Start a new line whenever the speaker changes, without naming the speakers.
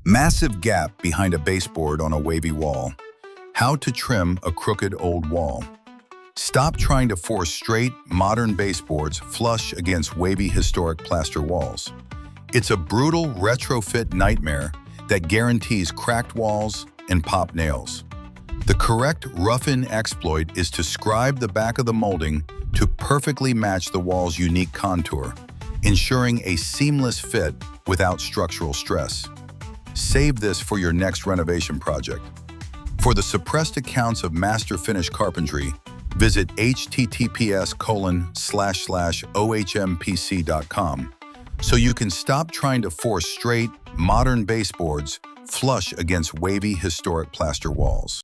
Massive gap behind a baseboard on a wavy wall. How to trim a crooked old wall. Stop trying to force straight, modern baseboards flush against wavy historic plaster walls. It's a brutal retrofit nightmare that guarantees cracked walls and popped nails. The correct rough-in exploit is to scribe the back of the molding to perfectly match the wall's unique contour, ensuring a seamless fit without structural stress. Save this for your next renovation project. For the suppressed accounts of master finish carpentry, visit https://ohmpc.com so you can stop trying to force straight, modern baseboards flush against wavy historic plaster walls.